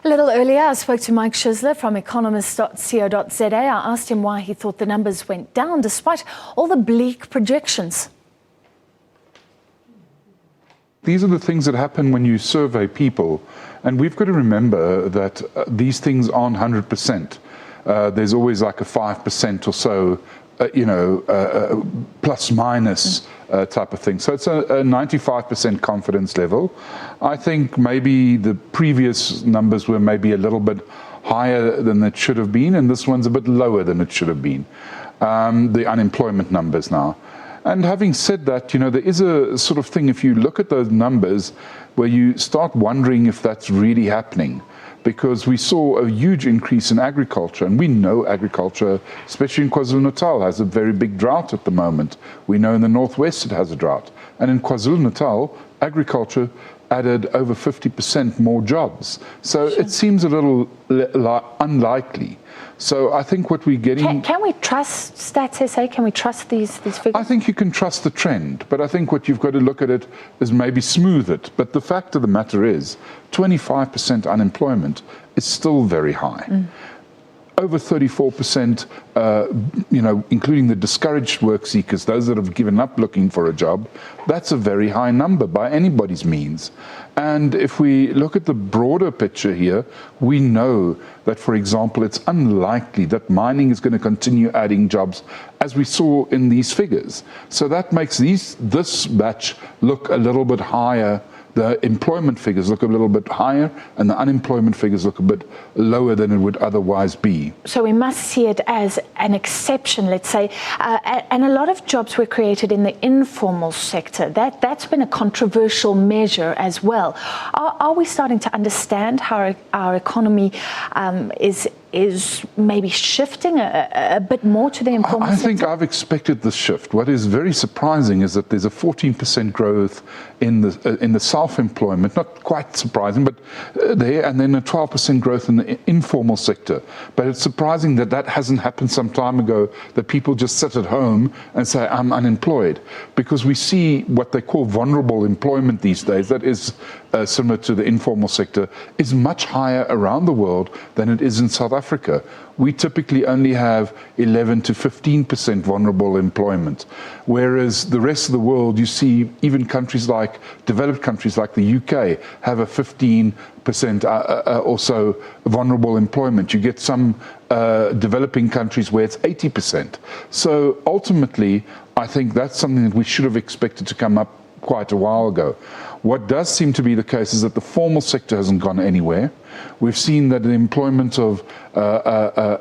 A little earlier, I spoke to Mike Schussler from economist.co.za. I asked him why he thought the numbers went down despite all the bleak projections. These are the things that happen when you survey people. And we've got to remember that these things aren't 100%. There's always like a 5% or so, plus minus type of thing. So it's a 95% confidence level. I think maybe the previous numbers were maybe a little bit higher than it should have been, and this one's a bit lower than it should have been, the unemployment numbers now. And having said that, there is a sort of thing, if you look at those numbers, where you start wondering if that's really happening. Because we saw a huge increase in agriculture, and we know agriculture, especially in KwaZulu-Natal, has a very big drought at the moment. We know in the northwest it has a drought. And in KwaZulu-Natal, agriculture added over 50% more jobs. So it seems a little unlikely. So I think what we're getting... Can we trust Stats SA? Can we trust these figures? I think you can trust the trend, but I think what you've got to look at it is maybe smooth it. But the fact of the matter is, 25% unemployment is still very high. Over 34%, including the discouraged work seekers, those that have given up looking for a job, that's a very high number by anybody's means. And if we look at the broader picture here, we know that, for example, it's unlikely that mining is going to continue adding jobs as we saw in these figures. So that makes this batch look a little bit higher. The employment figures look a little bit higher, and the unemployment figures look a bit lower than it would otherwise be. So we must see it as an exception, let's say. And a lot of jobs were created in the informal sector. That's been a controversial measure as well. Are we starting to understand how our economy is maybe shifting a bit more to the informal sector? I think I've expected this shift. What is very surprising is that there's a 14% growth in the self-employment, not quite surprising, but there, and then a 12% growth in the informal sector. But it's surprising that that hasn't happened some time ago, that people just sit at home and say, I'm unemployed. Because we see what they call vulnerable employment these days, that is similar to the informal sector, is much higher around the world than it is in South Africa. We typically only have 11 to 15% vulnerable employment, whereas the rest of the world, you see even countries like, developed countries like the UK, have a 15% or so vulnerable employment. You get some developing countries where it's 80%. So ultimately, I think that's something that we should have expected to come up quite a while ago. What does seem to be the case is that the formal sector hasn't gone anywhere. We've seen that the employment of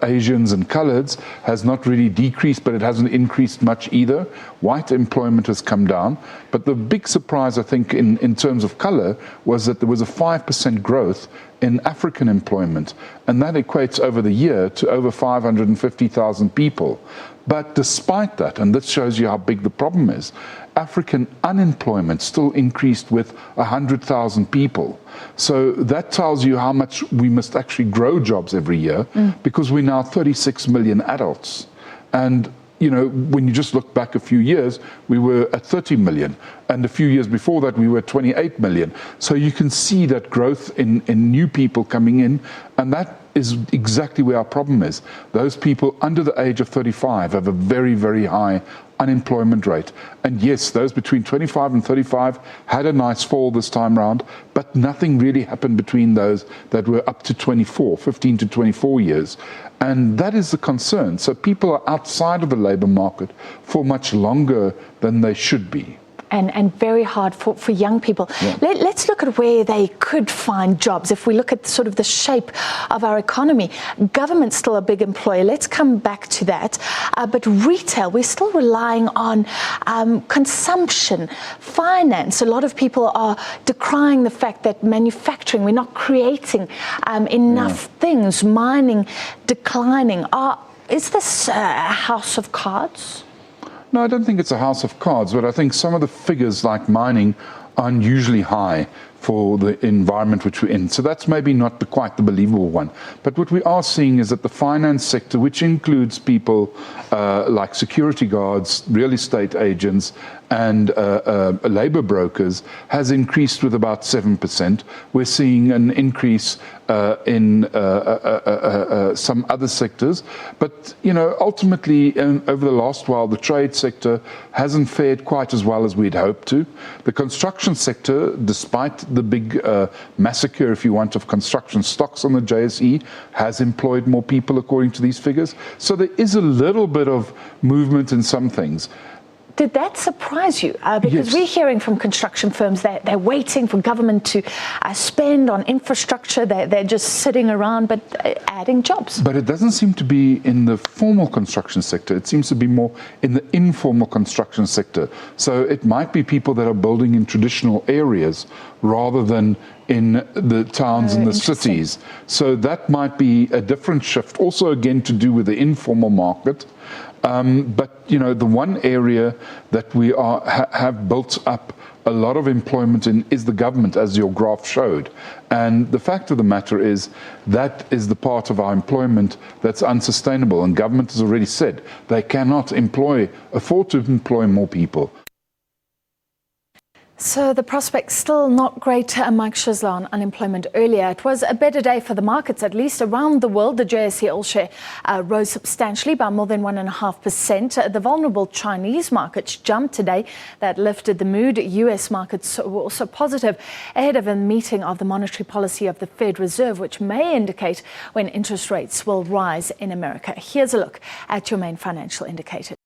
Asians and coloureds has not really decreased, but it hasn't increased much either. White employment has come down. But the big surprise, I think, in terms of colour, was that there was a 5% growth in African employment. And that equates over the year to over 550,000 people. But despite that, and this shows you how big the problem is, African unemployment still increased with 100,000 people. So that tells you how much we must actually grow jobs every year, because we're now 36 million adults. And when you just look back a few years, we were at 30 million. And a few years before that, we were 28 million. So you can see that growth in new people coming in. And that is exactly where our problem is. Those people under the age of 35 have a very, very high unemployment rate. And yes, those between 25 and 35 had a nice fall this time round, but nothing really happened between those that were up to 15 to 24 years. And that is the concern. So people are outside of the labour market for much longer than they should be. And very hard for young people. Yeah. Let's look at where they could find jobs. If we look at sort of the shape of our economy, government's still a big employer. Let's come back to that. But retail, we're still relying on consumption, finance. A lot of people are decrying the fact that manufacturing, we're not creating enough things, mining declining. Is this a house of cards? No, I don't think it's a house of cards, but I think some of the figures like mining are unusually high. for the environment which we're in. So that's maybe not quite the believable one. But what we are seeing is that the finance sector, which includes people like security guards, real estate agents, and labour brokers, has increased with about 7%. We're seeing an increase in some other sectors. But, ultimately, over the last while, the trade sector hasn't fared quite as well as we'd hoped to. The construction sector, despite the big massacre, if you want, of construction stocks on the JSE, has employed more people according to these figures. So there is a little bit of movement in some things. Did that surprise you? Because we're hearing from construction firms that they're waiting for government to spend on infrastructure. They're just sitting around, but adding jobs. But it doesn't seem to be in the formal construction sector. It seems to be more in the informal construction sector. So it might be people that are building in traditional areas rather than in the towns and the cities. So that might be a different shift, also again to do with the informal market. But, the one area that we have built up a lot of employment in is the government, as your graph showed. And the fact of the matter is that is the part of our employment that's unsustainable. And government has already said they cannot afford to employ more people. So the prospects still not great, Mike Schussler, on unemployment earlier. It was a better day for the markets, at least around the world. The JSE All-Share rose substantially by more than 1.5%. The vulnerable Chinese markets jumped today. That lifted the mood. US markets were also positive ahead of a meeting of the monetary policy of the Fed Reserve, which may indicate when interest rates will rise in America. Here's a look at your main financial indicators.